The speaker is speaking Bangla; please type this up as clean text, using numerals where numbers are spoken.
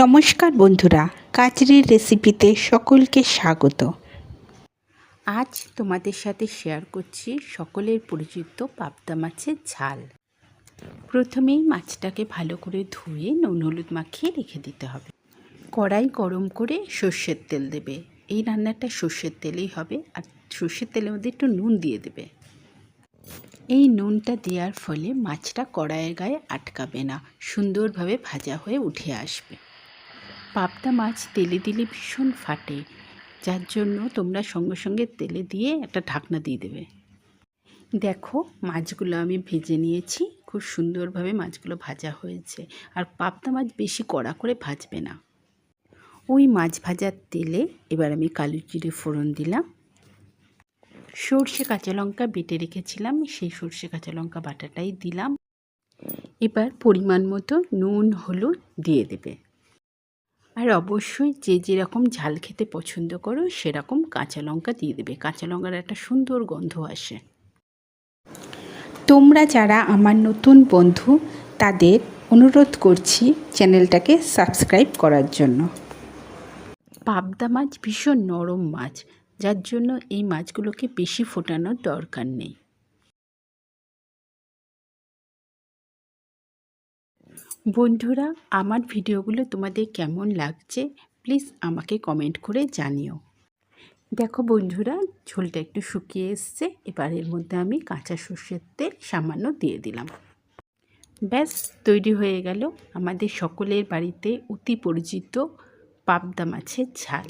নমস্কার বন্ধুরা, কাচরির রেসিপিতে সকলকে স্বাগত। আজ তোমাদের সাথে শেয়ার করছি সকলের পরিচিত পাবদা মাছের ঝাল। প্রথমেই মাছটাকে ভালো করে ধুয়ে নুন হলুদ মাখিয়ে রেখে দিতে হবে। কড়াই গরম করে সর্ষের তেল দেবে। এই রান্নাটা সর্ষের তেলেই হবে, আর সর্ষের তেলের মধ্যে একটু নুন দিয়ে দেবে। এই নুনটা দেওয়ার ফলে মাছটা কড়াইয়ের গায়ে আটকাবে না, সুন্দরভাবে ভাজা হয়ে উঠে আসবে। পাবদা মাছ তেলে দিলে ভীষণ ফাটে, যার জন্য তোমরা সঙ্গে সঙ্গে তেলে দিয়ে একটা ঢাকনা দিয়ে দেবে। দেখো, মাছগুলো আমি ভেজে নিয়েছি, খুব সুন্দরভাবে মাছগুলো ভাজা হয়েছে। আর পাবদা মাছ বেশি কড়া করে ভাজবে না। ওই মাছ ভাজার তেলে এবার আমি কালো জিরে ফোড়ন দিলাম, সর্ষে কাঁচা লঙ্কা বেটে রেখেছিলাম, সেই সর্ষে কাঁচা লঙ্কা বাটাটাই দিলাম। এবার পরিমাণ মতো নুন হলুদ দিয়ে দেবে। আর অবশ্যই যে যেরকম ঝাল খেতে পছন্দ করো সেরকম কাঁচা লঙ্কা দিয়ে দেবে। কাঁচা লঙ্কার একটা সুন্দর গন্ধ আসে। তোমরা যারা আমার নতুন বন্ধু, তাদের অনুরোধ করছি চ্যানেলটাকে সাবস্ক্রাইব করার জন্য। পাবদা মাছ ভীষণ নরম মাছ, যার জন্য এই মাছগুলোকে বেশি ফোটানোর দরকার নেই। বন্ধুরা, আমার ভিডিওগুলো তোমাদের কেমন লাগছে প্লিজ আমাকে কমেন্ট করে জানিও। দেখো বন্ধুরা, ঝোলটা একটু শুকিয়ে এসছে। এবার এর মধ্যে আমি কাঁচা সর্ষের তেল সামান্য দিয়ে দিলাম। ব্যাস তৈরি হয়ে গেল আমাদের সকলের বাড়িতে অতি পরিচিত পাবদা মাছের ঝাল।